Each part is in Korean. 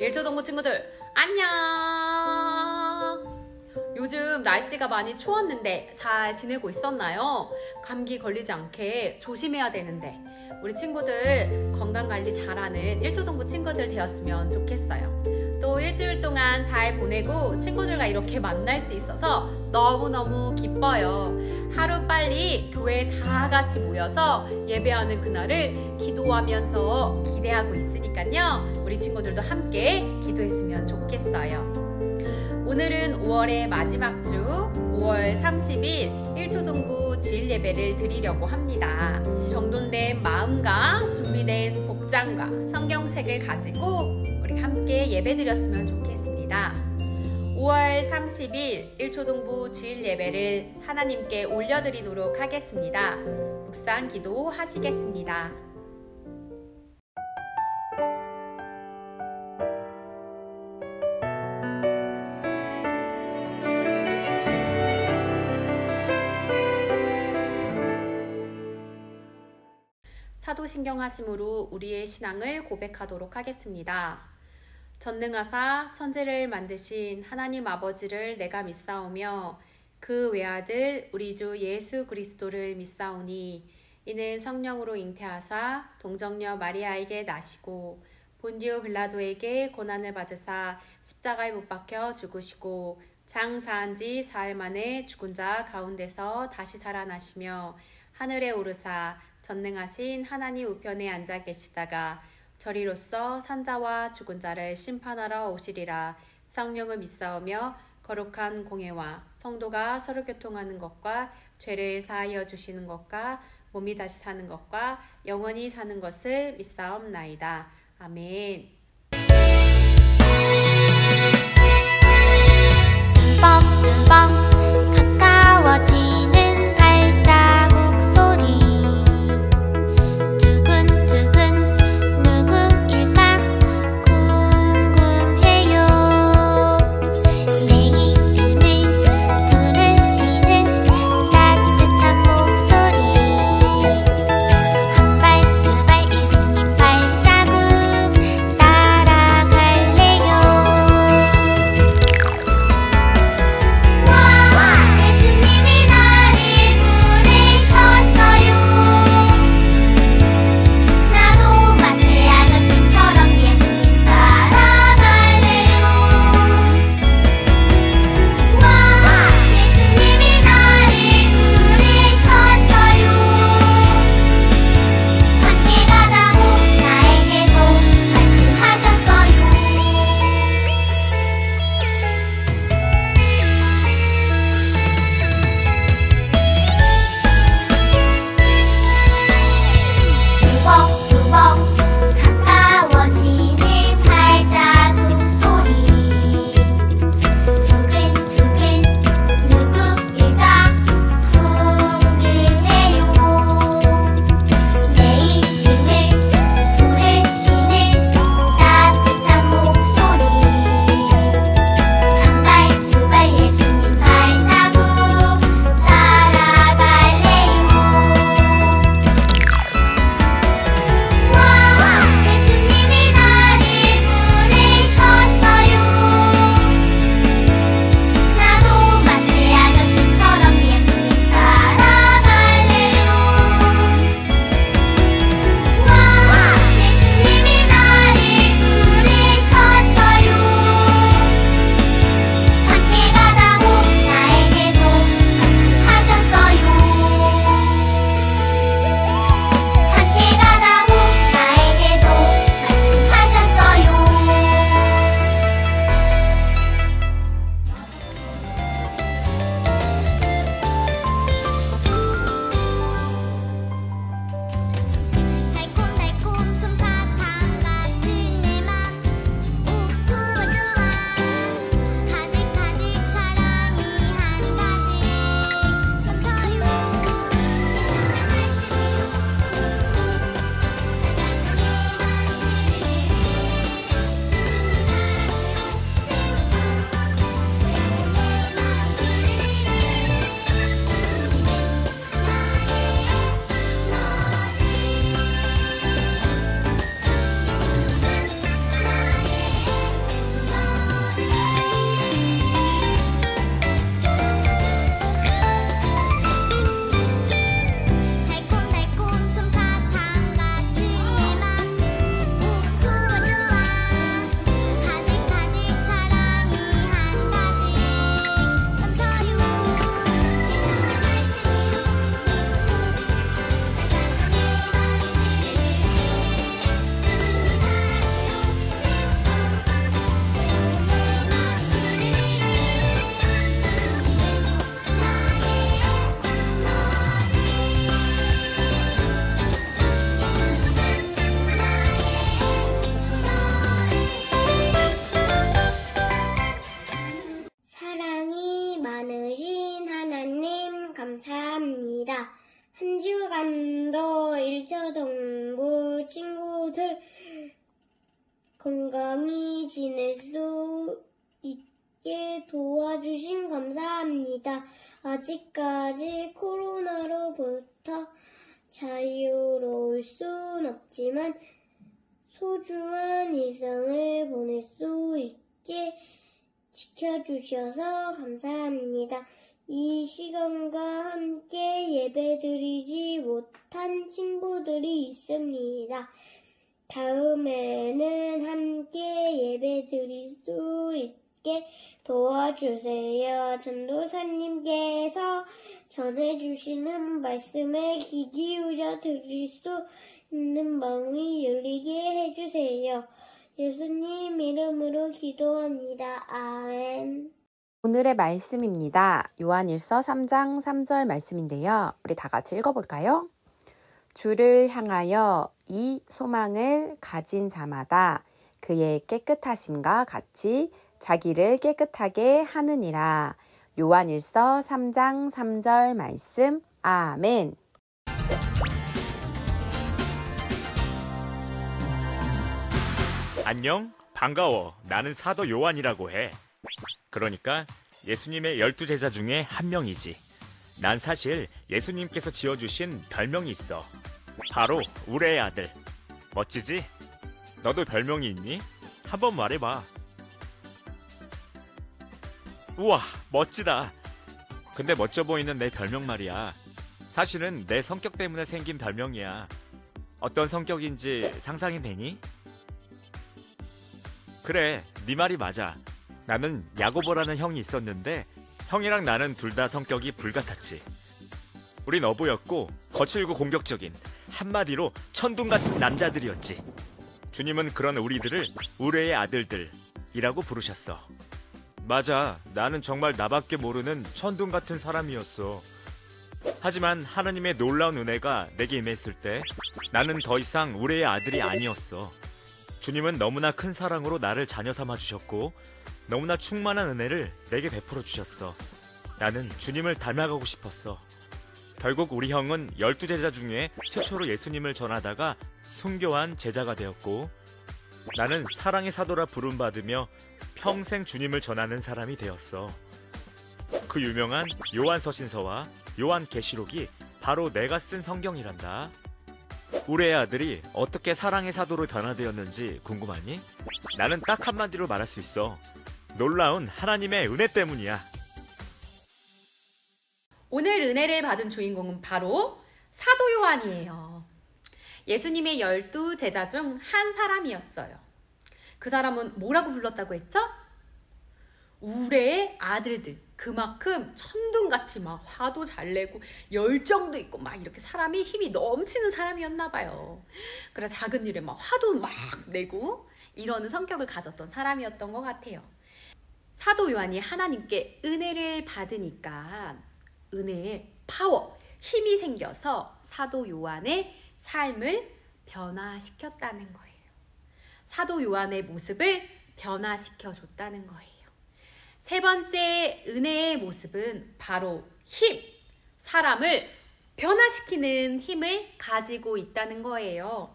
일조동부 친구들 안녕! 요즘 날씨가 많이 추웠는데 잘 지내고 있었나요? 감기 걸리지 않게 조심해야 되는데 우리 친구들 건강관리 잘하는 일조동부 친구들 되었으면 좋겠어요. 또 일주일 동안 잘 보내고 친구들과 이렇게 만날 수 있어서 너무너무 기뻐요. 하루빨리 교회에 다 같이 모여서 예배하는 그날을 기도하면서 기대하고 있으니까요. 우리 친구들도 함께 기도했으면 좋겠어요. 오늘은 5월의 마지막 주 5월 30일 일초동부 주일 예배를 드리려고 합니다. 정돈된 마음과 준비된 복장과 성경책을 가지고 우리 함께 예배 드렸으면 좋겠습니다. 5월 30일 일초동부 주일 예배를 하나님께 올려드리도록 하겠습니다. 묵상 기도 하시겠습니다. 사도신경하심으로 우리의 신앙을 고백하도록 하겠습니다. 전능하사 천지를 만드신 하나님 아버지를 내가 믿사오며 그 외아들 우리 주 예수 그리스도를 믿사오니 이는 성령으로 잉태하사 동정녀 마리아에게 나시고 본디오 빌라도에게 고난을 받으사 십자가에 못 박혀 죽으시고 장사한 지 사흘 만에 죽은 자 가운데서 다시 살아나시며 하늘에 오르사 전능하신 하나님 우편에 앉아 계시다가 저리로서 산자와 죽은 자를 심판하러 오시리라. 성령을 믿사오며 거룩한 공회와 성도가 서로 교통하는 것과 죄를 사하여 주시는 것과 몸이 다시 사는 것과 영원히 사는 것을 믿사옵나이다. 아멘. 듬벅듬벅 가까워지는 발자국 소리 한 주간도 일초동부 친구들 건강히 지낼 수 있게 도와주신 감사합니다. 아직까지 코로나로부터 자유로울 순 없지만 소중한 일상을 보낼 수 있게 지켜주셔서 감사합니다. 이 시간과 함께 예배드리지 못한 친구들이 있습니다. 다음에는 함께 예배드릴 수 있게 도와주세요. 전도사님께서 전해주시는 말씀에 귀 기울여 들을 수 있는 마음이 열리게 해주세요. 예수님 이름으로 기도합니다. 아멘. 오늘의 말씀입니다. 요한일서 3장 3절 말씀인데요. 우리 다 같이 읽어볼까요? 주를 향하여 이 소망을 가진 자마다 그의 깨끗하심과 같이 자기를 깨끗하게 하느니라. 요한일서 3장 3절 말씀. 아멘. 안녕, 반가워. 나는 사도 요한이라고 해. 그러니까 예수님의 12제자 중에 한 명이지. 난 사실 예수님께서 지어주신 별명이 있어. 바로 우레의 아들. 멋지지? 너도 별명이 있니? 한번 말해봐. 우와, 멋지다. 근데 멋져 보이는 내 별명 말이야. 사실은 내 성격 때문에 생긴 별명이야. 어떤 성격인지 상상이 되니? 그래, 네 말이 맞아. 나는 야고보라는 형이 있었는데 형이랑 나는 둘 다 성격이 불같았지. 우린 어부였고 거칠고 공격적인, 한마디로 천둥 같은 남자들이었지. 주님은 그런 우리들을 우레의 아들들이라고 부르셨어. 맞아, 나는 정말 나밖에 모르는 천둥 같은 사람이었어. 하지만 하나님의 놀라운 은혜가 내게 임했을 때 나는 더 이상 우레의 아들이 아니었어. 주님은 너무나 큰 사랑으로 나를 자녀 삼아 주셨고 너무나 충만한 은혜를 내게 베풀어 주셨어. 나는 주님을 닮아가고 싶었어. 결국 우리 형은 12제자 중에 최초로 예수님을 전하다가 순교한 제자가 되었고 나는 사랑의 사도라 부름받으며 평생 주님을 전하는 사람이 되었어. 그 유명한 요한서신서와 요한계시록이 바로 내가 쓴 성경이란다. 우레의 아들이 어떻게 사랑의 사도로 변화되었는지 궁금하니? 나는 딱 한마디로 말할 수 있어. 놀라운 하나님의 은혜 때문이야. 오늘 은혜를 받은 주인공은 바로 사도 요한이에요. 예수님의 12제자 중 한 사람이었어요. 그 사람은 뭐라고 불렀다고 했죠? 우레의 아들들. 그만큼 천둥같이 막 화도 잘 내고 열정도 있고 막 이렇게 사람이 힘이 넘치는 사람이었나 봐요. 그래서 작은 일에 막 화도 막 내고 이러는 성격을 가졌던 사람이었던 것 같아요. 사도 요한이 하나님께 은혜를 받으니까 은혜의 파워, 힘이 생겨서 사도 요한의 삶을 변화시켰다는 거예요. 사도 요한의 모습을 변화시켜줬다는 거예요. 세 번째 은혜의 모습은 바로 힘, 사람을 변화시키는 힘을 가지고 있다는 거예요.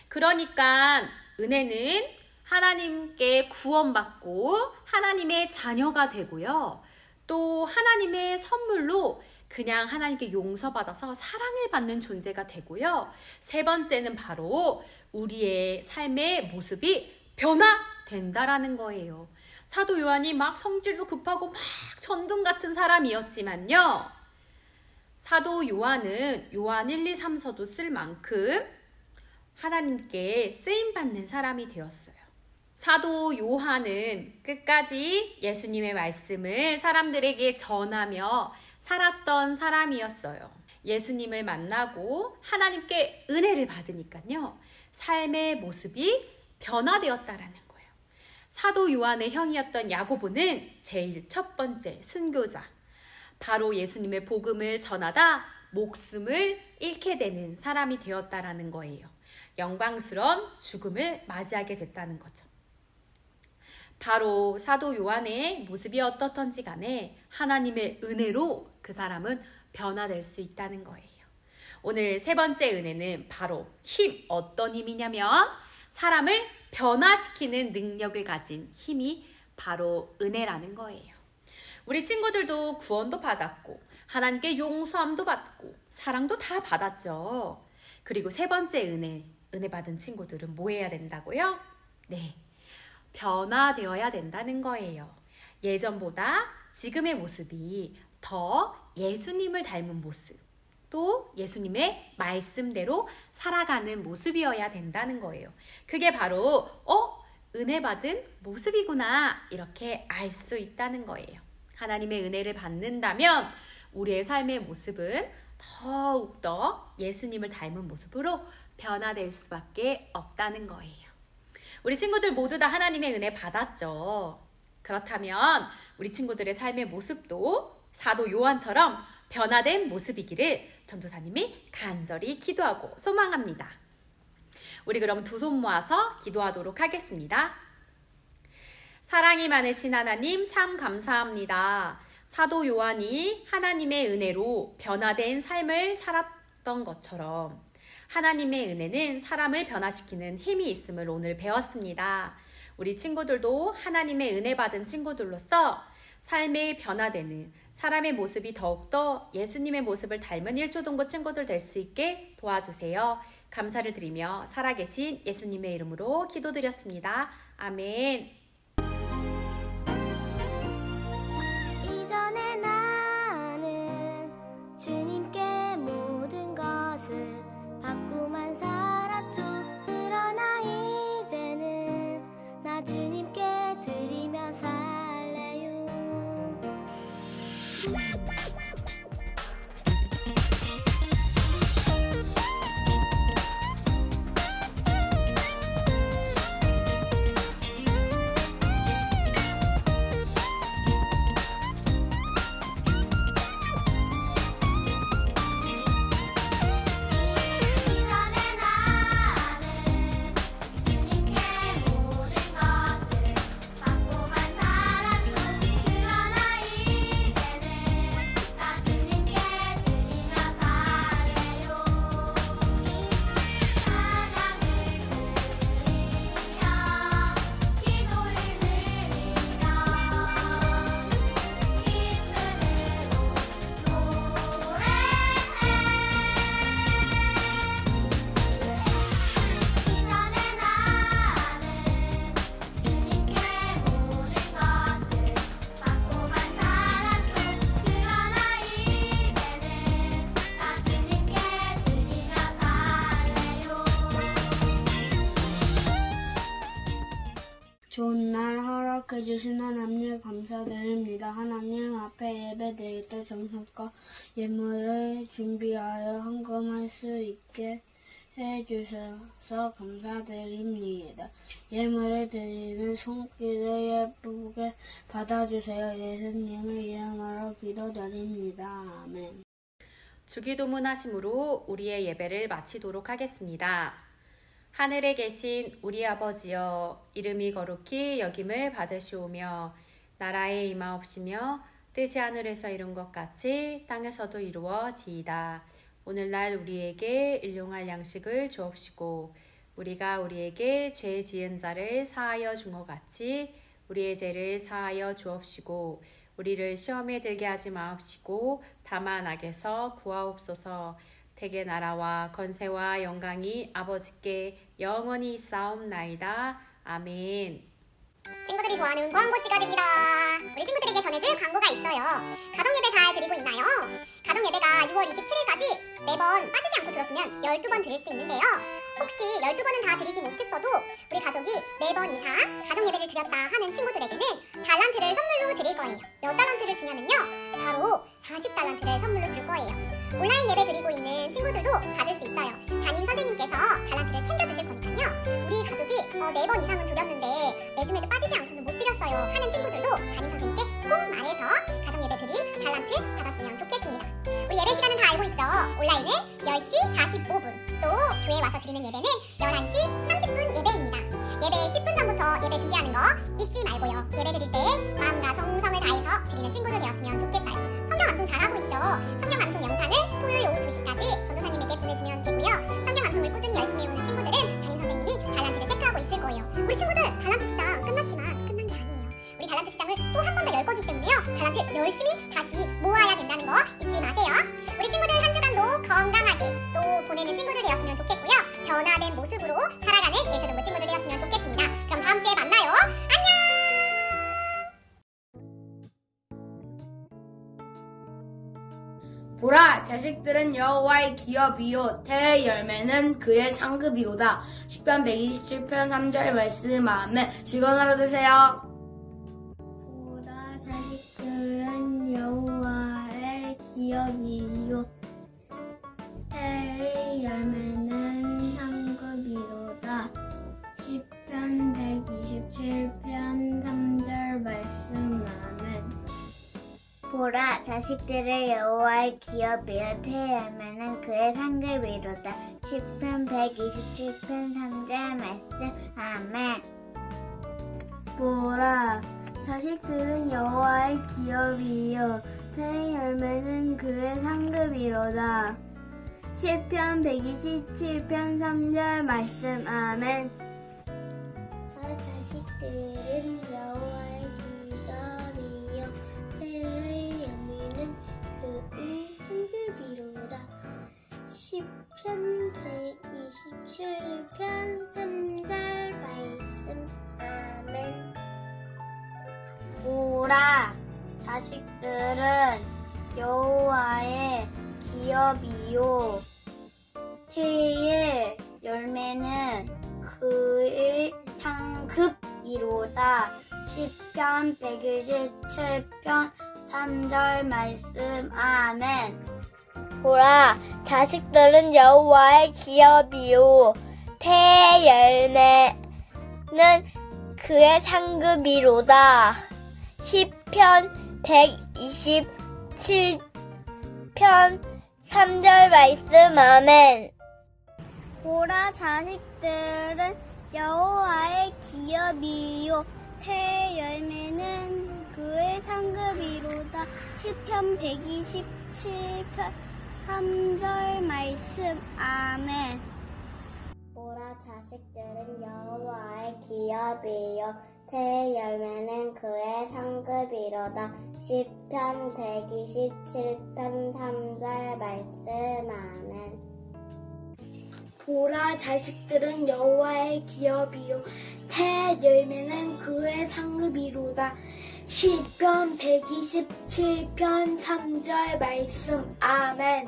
그러니까 은혜는 하나님께 구원받고 하나님의 자녀가 되고요. 또 하나님의 선물로 그냥 하나님께 용서받아서 사랑을 받는 존재가 되고요. 세 번째는 바로 우리의 삶의 모습이 변화된다라는 거예요. 사도 요한이 막 성질도 급하고 막 천둥 같은 사람이었지만요. 사도 요한은 요한 1, 2, 3서도 쓸 만큼 하나님께 쓰임받는 사람이 되었어요. 사도 요한은 끝까지 예수님의 말씀을 사람들에게 전하며 살았던 사람이었어요. 예수님을 만나고 하나님께 은혜를 받으니까요. 삶의 모습이 변화되었다라는 거예요. 사도 요한의 형이었던 야고보는 제일 첫 번째 순교자. 바로 예수님의 복음을 전하다 목숨을 잃게 되는 사람이 되었다라는 거예요. 영광스러운 죽음을 맞이하게 됐다는 거죠. 바로 사도 요한의 모습이 어떻던지 간에 하나님의 은혜로 그 사람은 변화될 수 있다는 거예요. 오늘 세 번째 은혜는 바로 힘, 어떤 힘이냐면 사람을 변화시키는 능력을 가진 힘이 바로 은혜라는 거예요. 우리 친구들도 구원도 받았고 하나님께 용서함도 받고 사랑도 다 받았죠. 그리고 세 번째 은혜 받은 친구들은 뭐 해야 된다고요? 네, 변화되어야 된다는 거예요. 예전보다 지금의 모습이 더 예수님을 닮은 모습, 또 예수님의 말씀대로 살아가는 모습이어야 된다는 거예요. 그게 바로 은혜 받은 모습이구나 이렇게 알 수 있다는 거예요. 하나님의 은혜를 받는다면 우리의 삶의 모습은 더욱더 예수님을 닮은 모습으로 변화될 수밖에 없다는 거예요. 우리 친구들 모두 다 하나님의 은혜 받았죠. 그렇다면 우리 친구들의 삶의 모습도 사도 요한처럼 변화된 모습이기를 전도사님이 간절히 기도하고 소망합니다. 우리 그럼 두 손 모아서 기도하도록 하겠습니다. 사랑이 많으신 하나님 참 감사합니다. 사도 요한이 하나님의 은혜로 변화된 삶을 살았던 것처럼 하나님의 은혜는 사람을 변화시키는 힘이 있음을 오늘 배웠습니다. 우리 친구들도 하나님의 은혜 받은 친구들로서 삶이 변화되는 사람의 모습이 더욱더 예수님의 모습을 닮은 일초동부 친구들 될 수 있게 도와주세요. 감사를 드리며 살아계신 예수님의 이름으로 기도드렸습니다. 아멘. 이전에 나는 주님께 모든 것을 받고만 살았죠. 그러나 이제는 나 주님께 드리며 살래요. 좋은 날 허락해주신 하나님 감사드립니다. 하나님 앞에 예배드릴 때 정성과 예물을 준비하여 헌금할 수 있게 해주셔서 감사드립니다. 예물을 드리는 손길을 예쁘게 받아주세요. 예수님의 이름으로 기도드립니다. 아멘. 주기도문 하심으로 우리의 예배를 마치도록 하겠습니다. 하늘에 계신 우리 아버지여, 이름이 거룩히 여김을 받으시오며 나라에 임하옵시며 뜻이 하늘에서 이룬 것 같이 땅에서도 이루어지이다. 오늘날 우리에게 일용할 양식을 주옵시고 우리가 우리에게 죄 지은 자를 사하여 준 것 같이 우리의 죄를 사하여 주옵시고 우리를 시험에 들게 하지 마옵시고 다만 악에서 구하옵소서. 대개 나라와 건세와 영광이 아버지께 영원히 있사옵나이다. 아멘. 친구들이 좋아하는 광고 시간입니다. 우리 친구들에게 전해줄 광고가 있어요. 가정예배 잘 드리고 있나요? 가정예배가 6월 27일까지 매번 빠지지 않고 들었으면 12번 드릴 수 있는데요. 혹시 12번은 다 드리지 못했어도 우리 가족이 매번 이상 가정예배를 드렸다 하는 친구들에게는 달란트를 선물로 드릴 거예요. 몇 달란트를 주냐면요, 바로 40달란트를 선물로 줄 거예요. 온라인 예배 드리고 있는 친구들도 받을 수 있어요. 담임 선생님께서 달란트를 챙겨주실 거니까요. 우리 가족이 매번 이상은 드렸는데 매주매주 빠지지 않고는 못 드렸어요 하는 친구들도 담임 선생님께 꼭 말해서 가정예배 드린 달란트 받았으면 좋겠습니다. 우리 예배 시간은 다 알고 있죠? 온라인은 10시 45분, 또 교회 와서 드리는 예배는 11시 30분 예배입니다. 예배 10분 전부터 예배 준비하는 거 잊지 말고요. 예배 드릴 때 마음과 정성을 다해서 드리는 친구들 되었으면 좋겠어요. 성경 암송 잘하고 있죠? 성경 암송 영상은 토요일 오후 2시까지 전도사님에게 탤런트 열심히 다시 모아야 된다는 거 잊지 마세요. 우리 친구들 한 주간도 건강하게 또 보내는 친구들 되었으면 좋겠고요. 변화된 모습으로 살아가는 1초등부 친구들 되었으면 좋겠습니다. 그럼 다음 주에 만나요. 안녕! 보라, 자식들은 여호와의 기업이요 태의 열매는 그의 상급이로다. 시편 127편 3절 말씀 마음에 즐거운 하루 되세요. 보라, 자식들은 여호와의 기업이요 태의 열매는 상급이로다. 시편 127편 3절 말씀 아멘. 보라, 자식들의 여호와의 기업이여 태의 열매는 그의 상급이로다. 시편 127편 3절 말씀 아멘. 보라, 자식들은 여호와의 기업이요 태의 열매는 그의 상급이로다. 시편 127편 3절 말씀 아멘. 자식들은 여호와의 기업이요 태의 열매는 그의 상급이로다. 시편 127편 3절 말씀 아멘. 보라, 자식들은 여호와의 기업이요 태의 열매는 그의 상급이로다. 시편 127편 3절 말씀 아멘. 보라, 자식들은 여호와의 기업이요 태의 열매는 그의 상급이로다. 시편 127편 3절 말씀 아멘. 보라, 자식들은 여호와의 기업이요 태의 열매는 그의 상급이로다. 시편 127편 3절 말씀 아멘. 보라, 자식들은 여호와의 기업이요 태의 열매는 그의 상급이로다. 시편 127편 3절 말씀 아멘. 보라, 자식들은 여호와의 기업이요 태의 열매는 그의 상급이로다. 시편 127편 3절 말씀 아멘.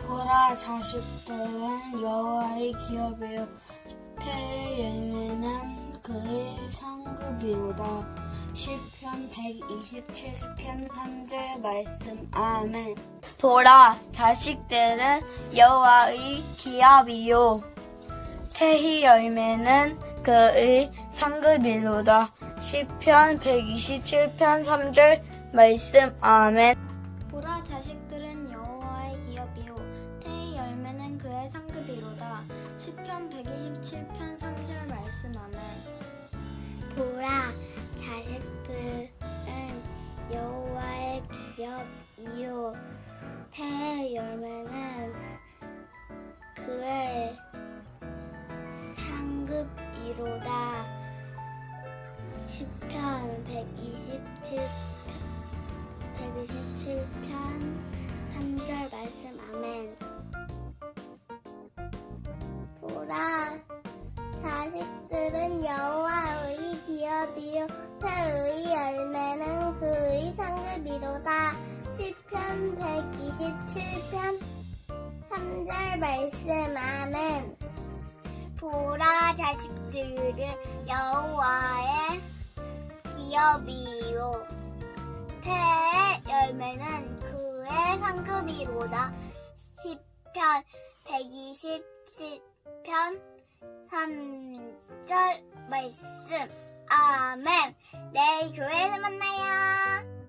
보라, 자식들은 여호와의 기업이요 태의 열매는 그의 상급이로다. 시편 127편 3절 말씀 아멘. 보라, 자식들은 여호와의 기업이요 태의 열매는 그의 상급이로다. 시편 127편 3절 말씀 아멘. 보라, 자식들은 여호와의 기업이요 태의 열매는 그의 상급이로다. 시편 127편 3절 말씀 아멘. 보라, 자식들은 여호와의 기업이요 태의 열매는 그의 상급이로다. 시편 127편 3절 말씀 아멘. 보라, 자식들은 여호와의 기업이요 태의 열매는 그의 상급이로다. 시편 127편 3절 말씀 아멘. 보라, 자식들은 여호와의 기업이요 태의 열매는 그의 상급이로다. 시편 127편 3절 말씀 아멘. 내일 교회에서 만나요.